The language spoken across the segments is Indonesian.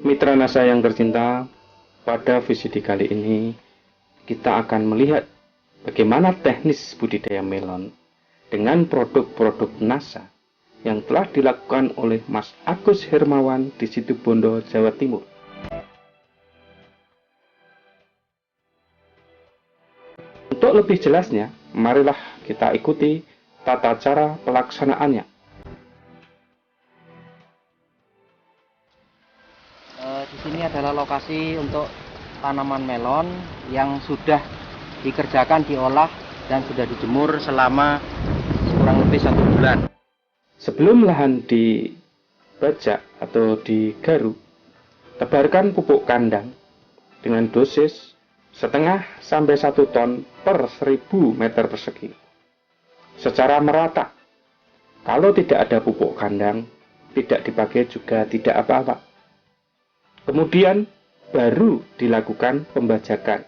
Mitra NASA yang tercinta, pada VCD kali ini kita akan melihat bagaimana teknis budidaya melon dengan produk-produk NASA yang telah dilakukan oleh Mas Agus Hermawan di Situbondo, Jawa Timur. Untuk lebih jelasnya, marilah kita ikuti tata cara pelaksanaannya. Di sini adalah lokasi untuk tanaman melon yang sudah dikerjakan, diolah, dan sudah dijemur selama kurang lebih 1 bulan. Sebelum lahan dibajak atau digaruk, tebarkan pupuk kandang dengan dosis setengah sampai 1 ton per 1000 meter persegi secara merata. Kalau tidak ada pupuk kandang, tidak dipakai juga tidak apa-apa. Kemudian baru dilakukan pembajakan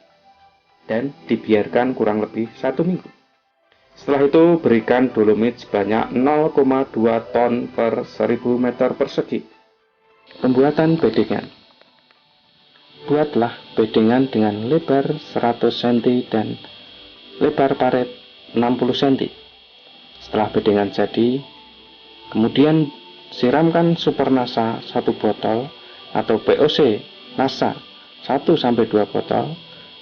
dan dibiarkan kurang lebih 1 minggu. Setelah itu berikan dolomit sebanyak 0,2 ton per 1000 meter persegi. Pembuatan bedengan. Buatlah bedengan dengan lebar 100 cm dan lebar paret 60 cm. Setelah bedengan jadi, kemudian siramkan Super NASA 1 botol atau POC NASA 1-2 botol,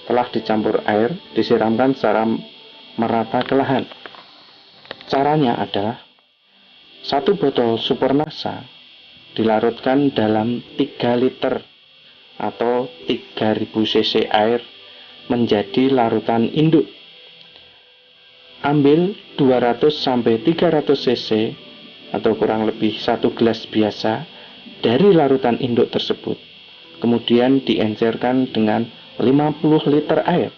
telah dicampur air, disiramkan secara merata ke lahan. Caranya adalah 1 botol Super NASA dilarutkan dalam 3 liter atau 3000 cc air menjadi larutan induk. Ambil 200-300 cc atau kurang lebih 1 gelas biasa dari larutan induk tersebut, kemudian diencerkan dengan 50 liter air,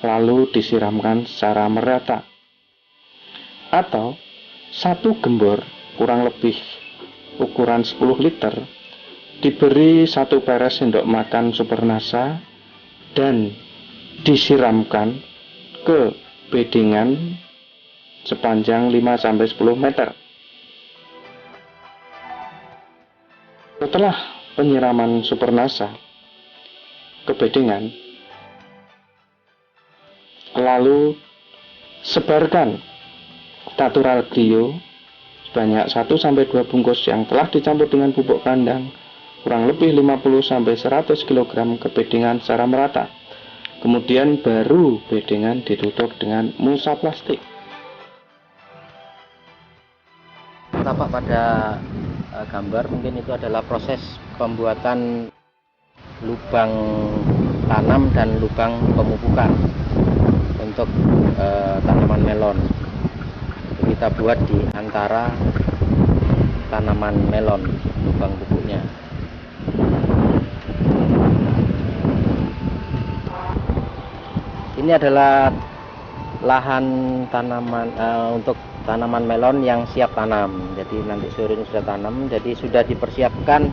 lalu disiramkan secara merata. Atau 1 gembor kurang lebih ukuran 10 liter diberi 1 peres sendok makan Super NASA dan disiramkan ke bedengan sepanjang 5-10 meter. Setelah penyiraman Super NASA ke bedengan, lalu sebarkan natural bio sebanyak 1-2 bungkus yang telah dicampur dengan pupuk kandang kurang lebih 50-100 kg ke bedengan secara merata. Kemudian baru bedengan ditutup dengan mulsa plastik. Tampak pada gambar mungkin itu adalah proses pembuatan lubang tanam dan lubang pemupukan untuk tanaman melon. Kita buat di antara tanaman melon lubang pupuknya. Ini adalah lahan tanaman untuk tanaman melon yang siap tanam. Jadi nanti sore ini sudah tanam, jadi sudah dipersiapkan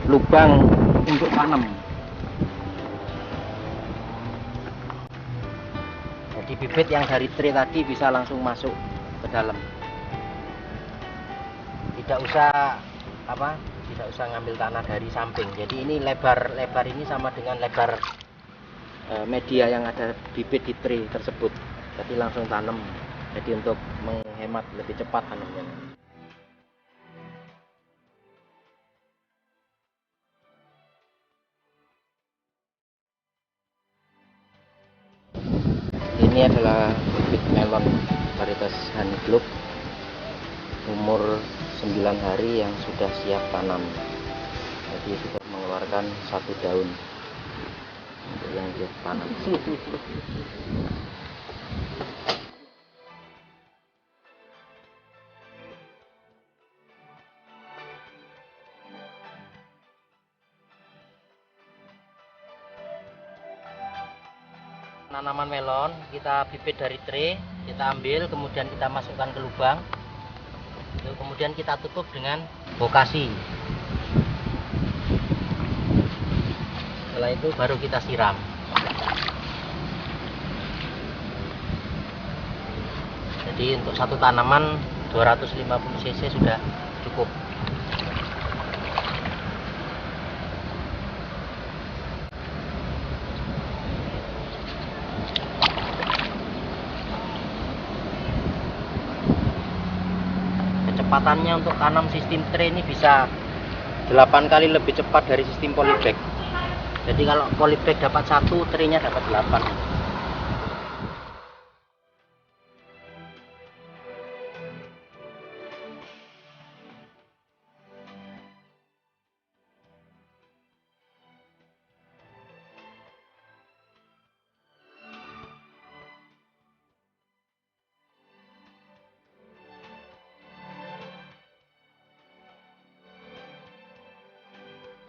lubang untuk tanam. Jadi bibit yang dari tray tadi bisa langsung masuk ke dalam. Tidak usah ngambil tanah dari samping. Jadi ini lebar ini sama dengan lebar media yang ada bibit di tray tersebut. Jadi langsung tanam. Jadi untuk menghemat lebih cepat tanamnya. Ini adalah bibit melon varietas Honey Globe umur 9 hari yang sudah siap tanam. Jadi sudah mengeluarkan 1 daun untuk yang siap tanam. Tanaman melon kita bibit dari tray, kita ambil, kemudian kita masukkan ke lubang, kemudian kita tutup dengan bokasi. Setelah itu baru kita siram. Jadi untuk 1 tanaman 250 cc sudah cukup. kecepatannya untuk tanam sistem tray ini bisa 8 kali lebih cepat dari sistem polybag. Jadi kalau polybag dapat 1, tray-nya dapat 8.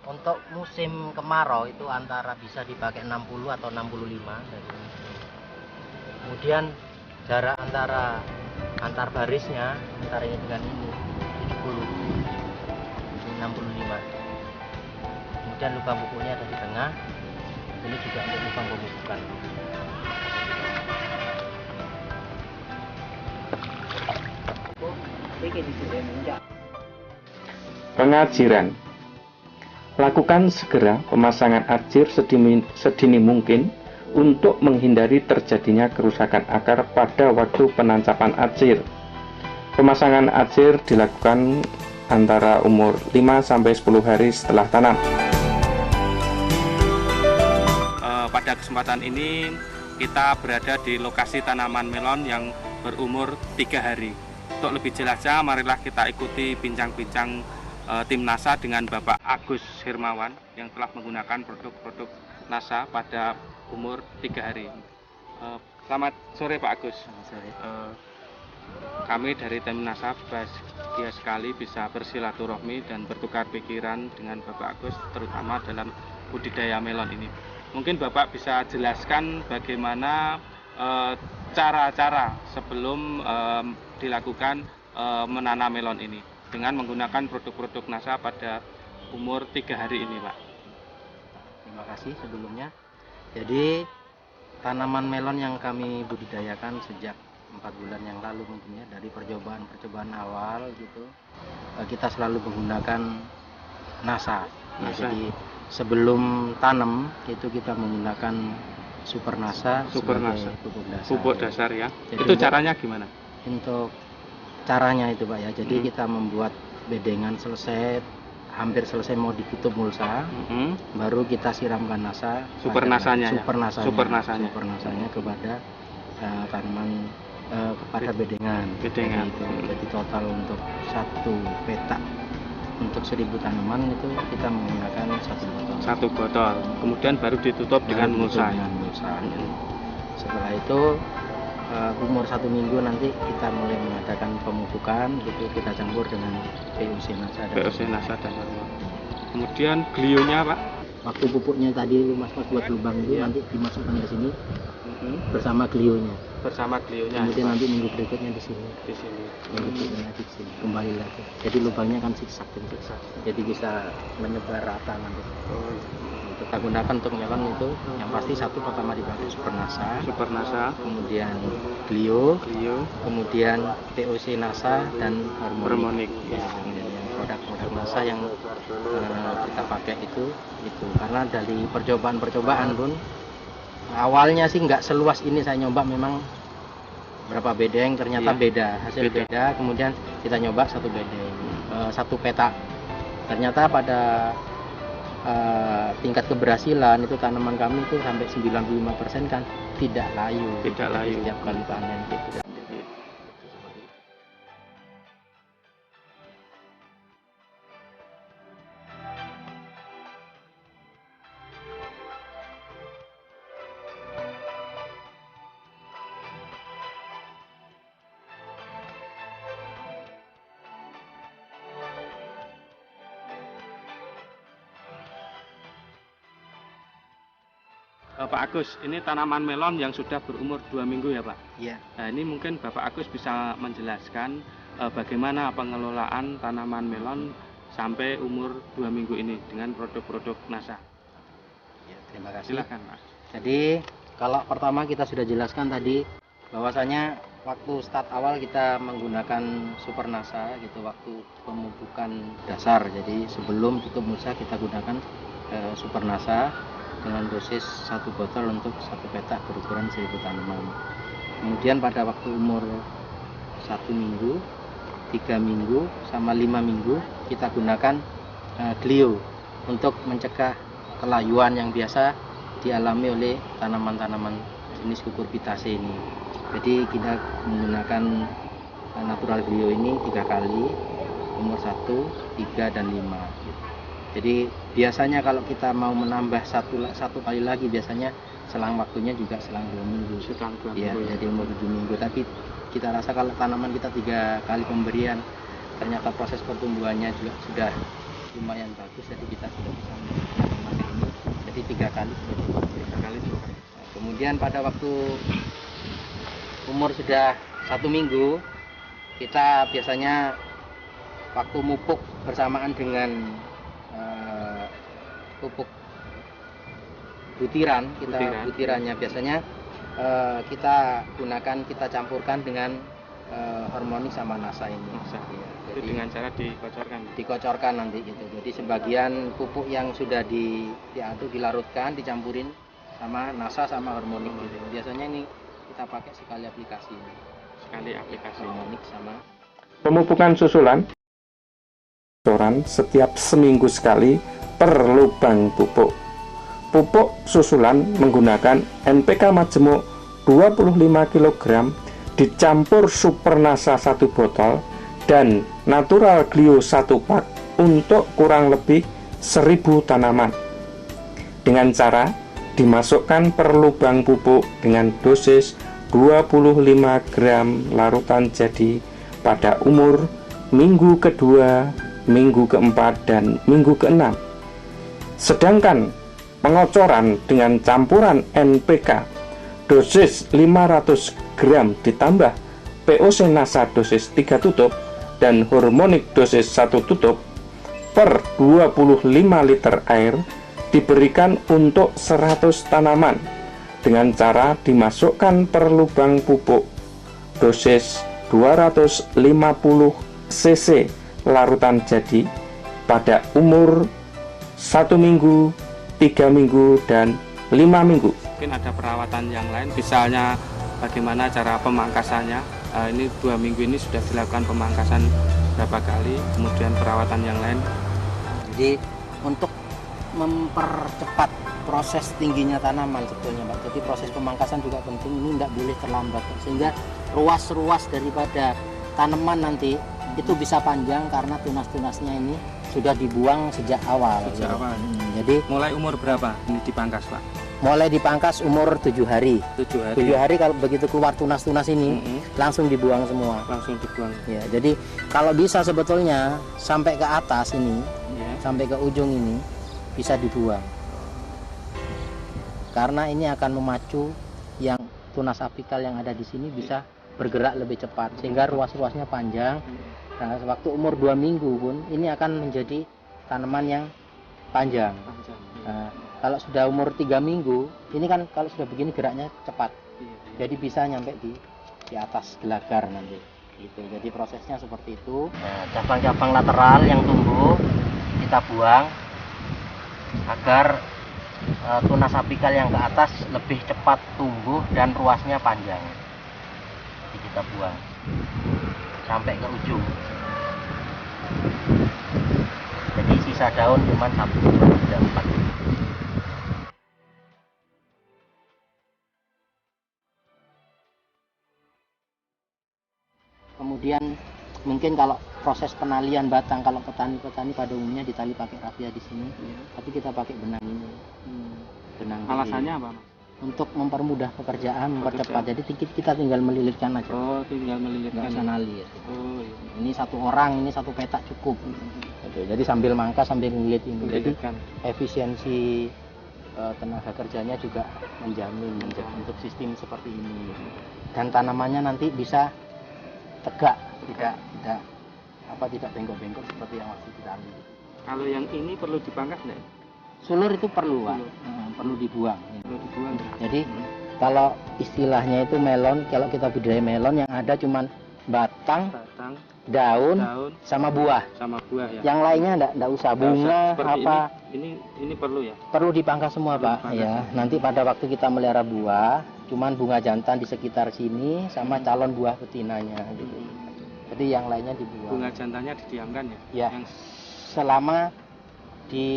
Untuk musim kemarau itu antara bisa dipakai 60 atau 65 dari ini. Kemudian jarak antar barisnya antara ini dengan ini 70, ini 65. Kemudian lubang pupuknya ada di tengah. Ini juga untuk lubang pemupukan. Pengajiran. Lakukan segera pemasangan ajir sedini mungkin untuk menghindari terjadinya kerusakan akar pada waktu penancapan ajir. Pemasangan ajir dilakukan antara umur 5-10 hari setelah tanam. Pada kesempatan ini kita berada di lokasi tanaman melon yang berumur 3 hari. Untuk lebih jelasnya, marilah kita ikuti bincang-bincang tim NASA dengan Bapak Agus Hermawan yang telah menggunakan produk-produk NASA pada umur 3 hari. Selamat sore Pak Agus. Selamat sore. Kami dari tim NASA bahagia sekali bisa bersilaturahmi dan bertukar pikiran dengan Bapak Agus, terutama dalam budidaya melon ini. Mungkin Bapak bisa jelaskan bagaimana cara-cara sebelum dilakukan menanam melon ini dengan menggunakan produk-produk NASA pada umur 3 hari ini, Pak. Terima kasih sebelumnya. Jadi tanaman melon yang kami budidayakan sejak 4 bulan yang lalu mungkin ya, dari percobaan awal gitu, kita selalu menggunakan NASA. Ya, jadi sebelum tanam itu kita menggunakan Super NASA sebagai pupuk dasar ya. Jadi itu caranya gimana? Untuk caranya itu Pak ya, jadi kita membuat bedengan selesai, hampir selesai mau ditutup mulsa, baru kita siramkan NASA, super nasanya kepada tanaman, kepada bedengan. Jadi total untuk 1 petak untuk 1000 tanaman itu kita menggunakan 1 botol. Kemudian baru ditutup dengan mulsa. Setelah itu umur 1 minggu nanti kita mulai mengadakan pemupukan, gitu kita campur dengan POC NASA dan hormon. Kemudian glionya Pak, waktu pupuknya tadi Mas buat lubang itu nanti dimasukkan ke sini bersama glionya. Kemudian nanti minggu berikutnya di sini. Minggu berikutnya di sini kembali lagi. Jadi lubangnya kan zigzag. Jadi bisa menyebar rata nanti. Kita gunakan untuk melon itu yang pasti satu pertama dipakai Super NASA, kemudian Glio, kemudian POC NASA dan Harmonic. Ya, produk-produk NASA yang kita pakai itu karena dari percobaan pun awalnya sih nggak seluas ini saya nyoba, memang berapa bedeng ternyata hasil beda. Kemudian kita nyoba 1 bedeng, 1 petak, ternyata pada tingkat keberhasilan itu tanaman kami itu sampai 95% kan tidak layu. Setiap kali panen gitu. Pak Agus, ini tanaman melon yang sudah berumur 2 minggu ya Pak? Iya. Nah, ini mungkin Bapak Agus bisa menjelaskan bagaimana pengelolaan tanaman melon sampai umur 2 minggu ini dengan produk-produk NASA. Ya, terima kasih. Silakan Pak. Jadi kalau pertama kita sudah jelaskan tadi bahwasanya waktu start awal kita menggunakan Super NASA gitu, waktu pemupukan dasar. Jadi sebelum tutup mulsa kita gunakan Super NASA dengan dosis 1 botol untuk 1 petak berukuran 1000 tanaman. Kemudian pada waktu umur 1 minggu 3 minggu sama 5 minggu kita gunakan Glio untuk mencegah kelayuan yang biasa dialami oleh tanaman-tanaman jenis Cucurbitaceae ini. Jadi kita menggunakan natural Glio ini 3 kali, umur 1, 3, dan 5. Jadi biasanya kalau kita mau menambah satu kali lagi, biasanya selang waktunya juga selang 2 minggu. Ya, jadi umur 7 minggu. Tapi kita rasa kalau tanaman kita 3 kali pemberian, ternyata proses pertumbuhannya juga sudah lumayan bagus, jadi kita sudah bisa memakai ini. Jadi 3 kali sudah cukup. 3 kali cukup. Nah, kemudian pada waktu umur sudah 1 minggu, kita biasanya waktu mupuk bersamaan dengan pupuk butirannya biasanya kita campurkan dengan hormonik sama NASA ini. Ya, jadi dengan cara dikocorkan nanti gitu. Jadi sebagian pupuk yang sudah diaduk, dilarutkan, dicampurin sama NASA sama hormonik gitu. Biasanya ini kita pakai sekali aplikasi hormonik sama pemupukan susulan setiap seminggu sekali per lubang pupuk. Pupuk susulan menggunakan NPK majemuk 25 kg dicampur Super NASA 1 botol dan Natural Glio 1 pak untuk kurang lebih 1000 tanaman. Dengan cara dimasukkan per lubang pupuk dengan dosis 25 gram larutan jadi pada umur minggu kedua, minggu keempat, dan minggu keenam. Sedangkan pengocoran dengan campuran NPK dosis 500 gram ditambah POC NASA dosis 3 tutup dan hormonik dosis 1 tutup per 25 liter air diberikan untuk 100 tanaman dengan cara dimasukkan per lubang pupuk dosis 250 cc larutan jadi pada umur 1 minggu, 3 minggu, dan 5 minggu. Mungkin ada perawatan yang lain, misalnya bagaimana cara pemangkasannya. Ini 2 minggu ini sudah dilakukan pemangkasan berapa kali, kemudian perawatan yang lain. Jadi untuk mempercepat proses tingginya tanaman sebetulnya Pak. Jadi proses pemangkasan juga penting, ini tidak boleh terlambat sehingga ruas-ruas daripada tanaman nanti itu bisa panjang karena tunas-tunasnya ini sudah dibuang sejak awal. Jadi mulai umur berapa ini dipangkas Pak? Mulai dipangkas umur 7 hari. 7 hari kalau begitu keluar tunas-tunas ini langsung dibuang semua. Langsung dibuang. Ya, jadi kalau bisa sebetulnya sampai ke atas ini, sampai ke ujung ini bisa dibuang. Karena ini akan memacu yang tunas apikal yang ada di sini bisa bergerak lebih cepat sehingga ruas-ruasnya panjang. Nah, waktu umur 2 minggu pun ini akan menjadi tanaman yang panjang. Nah, kalau sudah umur 3 minggu, ini kan kalau sudah begini geraknya cepat. Jadi bisa nyampe di atas gelagar nanti. Gitu. Jadi prosesnya seperti itu. Nah, cabang-cabang lateral yang tumbuh kita buang agar tunas apikal yang ke atas lebih cepat tumbuh dan ruasnya panjang. Jadi kita buang sampai ke ujung. Jadi sisa daun cuma 1, 2, 3, 4. Kemudian mungkin kalau proses penalian batang, kalau petani-petani pada umumnya ditali pakai rafia di sini, tapi kita pakai benang ini. Benang. Alasannya apa? Untuk mempermudah pekerjaan, mempercepat. Jadi kita tinggal melilitkan aja. Oh, tinggal melilitkan. Nggak usah nali. Ya. Oh, iya. Ini 1 orang, ini 1 petak cukup. Jadi sambil mangkas sambil ngelilit ini. Jadi efisiensi tenaga kerjanya juga menjamin untuk sistem seperti ini. Dan tanamannya nanti bisa tegak, tidak bengkok-bengkok seperti yang waktu kita ambil. Kalau yang ini perlu dipangkas nggak? Sulur itu perlu Pak, perlu dibuang. Perlu dibuang. Jadi kalau istilahnya itu melon, kalau kita budidaya melon yang ada cuman batang, daun, sama buah. Sama buah ya. Yang lainnya enggak usah, bunga apa. Ini perlu ya. Perlu dipangkas semua Pak. Ya, nanti pada waktu kita melihara buah, cuman bunga jantan di sekitar sini sama calon buah betinanya gitu. Jadi yang lainnya dibuang. Bunga jantannya didiamkan ya? Ya. Yang Selama di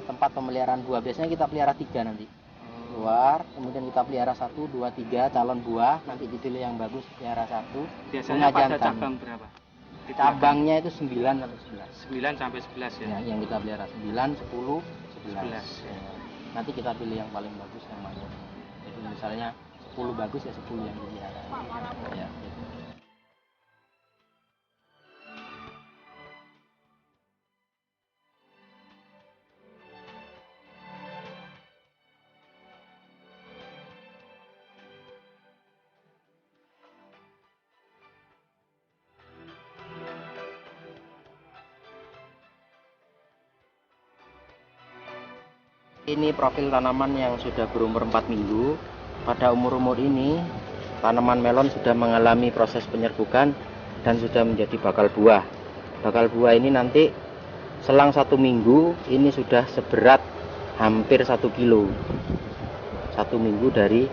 tempat pemeliharaan buah, biasanya kita pelihara 3 nanti. Keluar, kemudian kita pelihara 1, 2, 3 calon buah, nanti dipilih yang bagus pelihara 1. biasanya Bunga pada jantan. cabang berapa? Cabangnya itu 9 atau 11. 9 sampai 11 ya? Ya, yang kita pelihara 9, 10, 11. 11, ya. Ya. Nanti kita pilih yang paling bagus yang mana. Jadi misalnya 10 bagus ya 10 yang dipelihara. Ya, gitu. Ini profil tanaman yang sudah berumur 4 minggu. Pada umur-umur ini, tanaman melon sudah mengalami proses penyerbukan dan sudah menjadi bakal buah. Bakal buah ini nanti selang 1 minggu, ini sudah seberat hampir 1 kilo. 1 minggu dari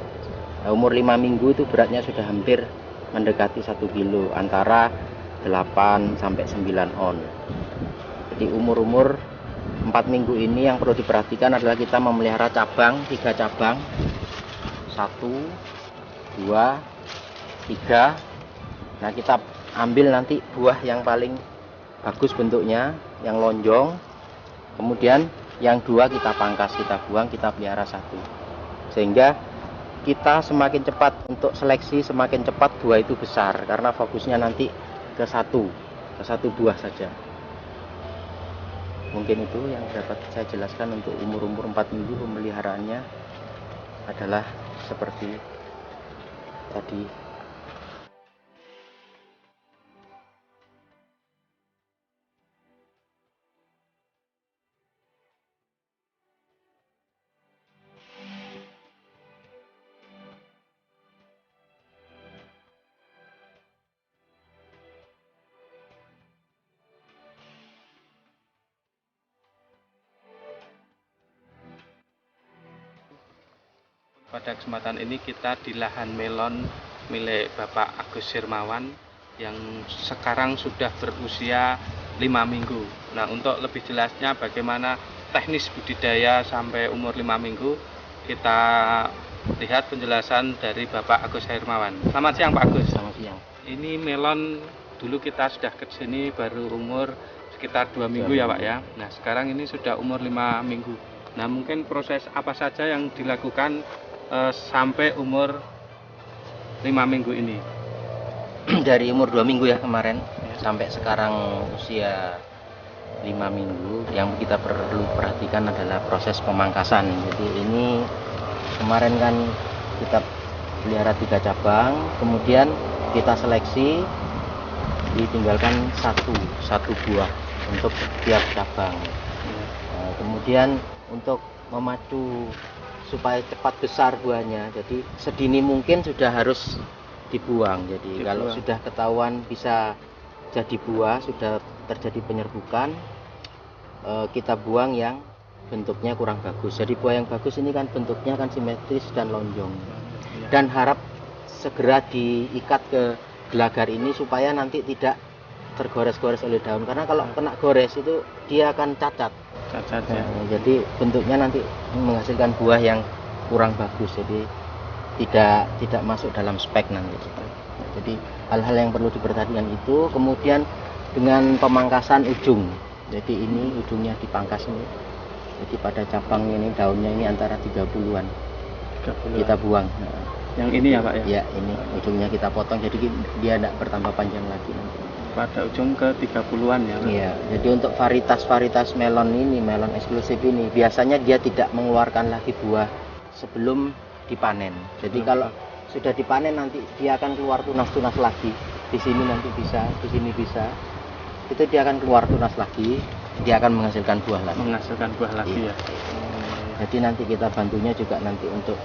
umur 5 minggu itu beratnya sudah hampir mendekati 1 kilo, antara 8 sampai 9 on. Jadi umur-umur 4 minggu ini yang perlu diperhatikan adalah kita memelihara cabang, 3 cabang, 1, 2, 3. Nah, kita ambil nanti buah yang paling bagus bentuknya, yang lonjong. Kemudian yang 2 kita pangkas, kita buang, kita pelihara 1. Sehingga kita semakin cepat untuk seleksi, semakin cepat buah itu besar, karena fokusnya nanti ke satu buah saja. Mungkin itu yang dapat saya jelaskan untuk umur-umur 4 minggu pemeliharaannya adalah seperti tadi. Pada kesempatan ini kita di lahan melon milik Bapak Agus Hermawan yang sekarang sudah berusia 5 minggu. Nah, untuk lebih jelasnya bagaimana teknis budidaya sampai umur 5 minggu, kita lihat penjelasan dari Bapak Agus Hermawan. Selamat siang Pak Agus. Selamat siang. Ini melon dulu kita sudah ke sini baru umur sekitar 2 minggu ya Pak ya. Nah, sekarang ini sudah umur 5 minggu. Nah, mungkin proses apa saja yang dilakukan sampai umur 5 minggu ini? Dari umur 2 minggu ya kemarin sampai sekarang usia 5 minggu, yang kita perlu perhatikan adalah proses pemangkasan. Jadi ini kemarin kan kita pelihara 3 cabang, kemudian kita seleksi, ditinggalkan satu buah untuk setiap cabang. Nah, kemudian untuk memacu supaya cepat besar buahnya, jadi sedini mungkin sudah harus dibuang. Jadi kalau sudah ketahuan bisa jadi buah, sudah terjadi penyerbukan, kita buang yang bentuknya kurang bagus. Jadi buah yang bagus ini kan bentuknya kan simetris dan lonjong, dan harap segera diikat ke gelagar ini supaya nanti tidak tergores-gores oleh daun, karena kalau kena gores itu dia akan cacat ya. Jadi bentuknya nanti menghasilkan buah yang kurang bagus, jadi tidak masuk dalam spek nanti. Jadi hal-hal yang perlu diperhatikan itu. Kemudian dengan pemangkasan ujung, jadi ini ujungnya dipangkas ini. Jadi pada cabang ini daunnya ini antara 30-an kita buang. Yang ini ya Pak ya? Ya, ini ujungnya kita potong, jadi dia tidak bertambah panjang lagi nanti. Pada ujung ke 30-an ya Pak? Iya, jadi untuk varietas melon ini, melon eksklusif ini, biasanya dia tidak mengeluarkan lagi buah sebelum dipanen. Jadi kalau sudah dipanen nanti dia akan keluar tunas-tunas lagi. Di sini nanti bisa, di sini bisa. Itu dia akan keluar tunas lagi, dia akan menghasilkan buah lagi. Menghasilkan buah lagi ya. Jadi nanti kita bantunya juga nanti untuk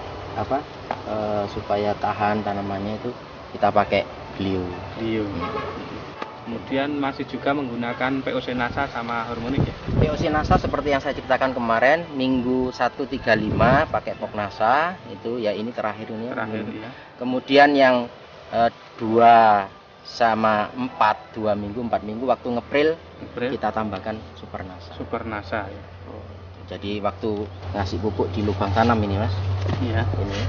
supaya tahan tanamannya itu kita pakai glio. Kemudian masih juga menggunakan POC NASA sama hormonik ya? POC NASA seperti yang saya ceritakan kemarin, minggu 135 pakai POC NASA, itu ya ini terakhir ini. Terakhir ya. Kemudian yang 2 sama 2 minggu 4 minggu waktu ngepril April, kita tambahkan Supernasa. Supernasa ya. Jadi waktu ngasih pupuk di lubang tanam ini Mas, Iya, ini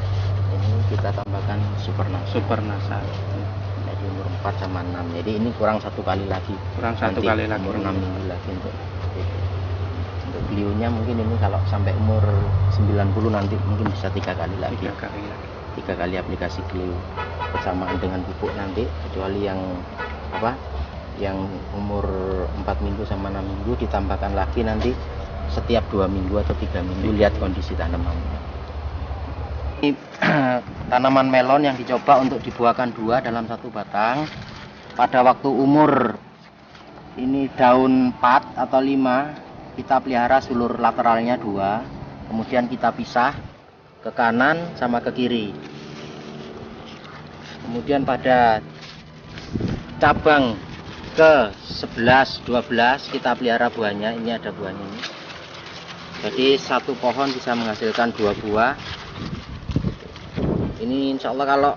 kita tambahkan Supernasa. Supernasa. Jadi umur 4 sama 6. Jadi ini kurang 1 kali lagi. Kurang 1 Nanti kali lagi. umur 6 minggu lagi untuk beliaunya mungkin ini kalau sampai umur 90 nanti mungkin bisa 3 kali lagi. 3 kali lagi. 3 kali aplikasi glue bersamaan dengan pupuk nanti, kecuali yang yang umur 4 minggu sama 6 minggu ditambahkan lagi nanti setiap 2 minggu atau 3 minggu, lihat kondisi tanaman. Ini tanaman melon yang dicoba untuk dibuahkan 2 dalam 1 batang. Pada waktu umur ini daun 4 atau 5, kita pelihara sulur lateralnya 2, kemudian kita pisah ke kanan sama ke kiri. Kemudian pada cabang ke 11, 12 kita pelihara buahnya. Ini ada buahnya ini. Jadi 1 pohon bisa menghasilkan 2 buah. Ini insya Allah kalau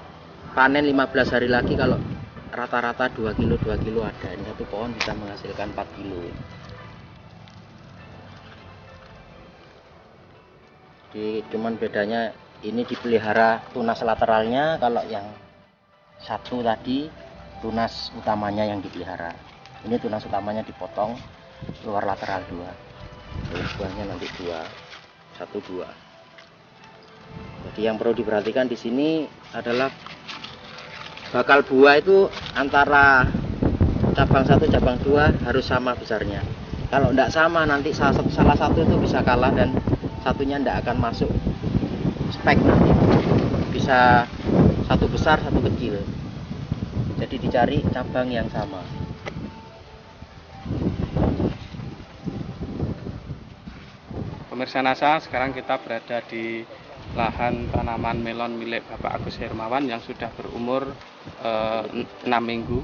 panen 15 hari lagi, kalau rata-rata 2 kilo ada. Ini 1 pohon bisa menghasilkan 4 kilo. Jadi cuman bedanya ini dipelihara tunas lateralnya, kalau yang 1 tadi tunas utamanya yang dipelihara. Ini tunas utamanya dipotong, luar lateral 2. Terus buahnya nanti 1, 2. Jadi yang perlu diperhatikan di sini adalah bakal buah itu antara cabang 1 cabang 2 harus sama besarnya. Kalau tidak sama nanti salah satu itu bisa kalah dan satunya tidak akan masuk spek, nanti bisa 1 besar 1 kecil. Jadi dicari cabang yang sama. Pemirsa NASA, sekarang kita berada di lahan tanaman melon milik Bapak Agus Hermawan yang sudah berumur 6 minggu.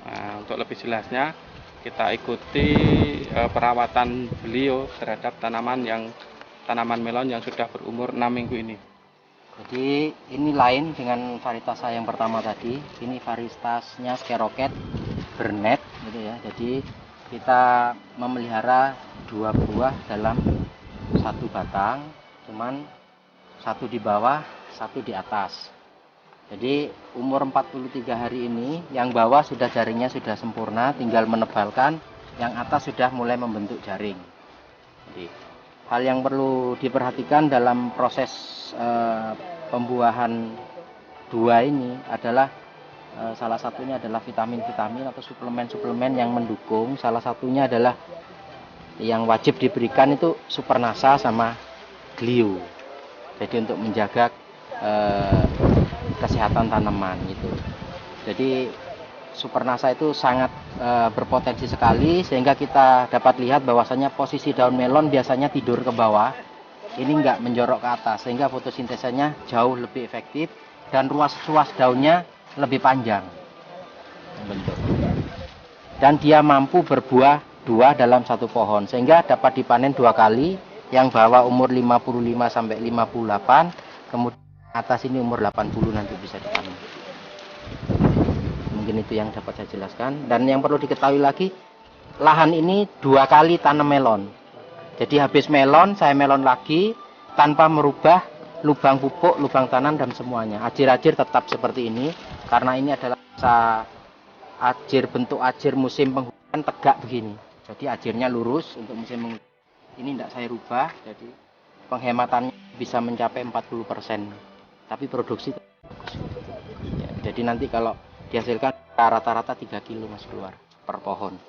Nah, untuk lebih jelasnya kita ikuti perawatan beliau terhadap tanaman melon yang sudah berumur 6 minggu ini. Jadi ini lain dengan varietas saya yang pertama tadi. Ini varietasnya Skeroket Bernet gitu ya. Jadi kita memelihara 2 buah dalam 1 batang, cuman 1 di bawah, 1 di atas. Jadi umur 43 hari ini yang bawah sudah jaringnya sudah sempurna, tinggal menebalkan, yang atas sudah mulai membentuk jaring. Jadi hal yang perlu diperhatikan dalam proses pembuahan 2 ini adalah salah satunya adalah vitamin-vitamin atau suplemen-suplemen yang mendukung. Salah satunya adalah yang wajib diberikan itu Supernasa sama Glio. Jadi untuk menjaga kesehatan tanaman gitu. Jadi Supernasa itu sangat berpotensi sekali, sehingga kita dapat lihat bahwasanya posisi daun melon biasanya tidur ke bawah, ini enggak menjorok ke atas, sehingga fotosintesanya jauh lebih efektif dan ruas daunnya lebih panjang bentuk. Dan dia mampu berbuah 2 dalam 1 pohon, sehingga dapat dipanen 2 kali. Yang bawah umur 55 sampai 58, kemudian atas ini umur 80 nanti bisa dipanen. Mungkin itu yang dapat saya jelaskan. Dan yang perlu diketahui lagi, lahan ini 2 kali tanam melon. Jadi habis melon, saya melon lagi tanpa merubah lubang pupuk, lubang tanam dan semuanya. Ajir-ajir tetap seperti ini karena ini adalah bentuk ajir musim penghujan tegak begini. Jadi ajirnya lurus untuk musim penghujan. Ini tidak saya rubah, jadi penghematannya bisa mencapai 40%. Tapi produksi bagus. Ya, jadi nanti kalau dihasilkan rata-rata 3 kilo Mas keluar per pohon.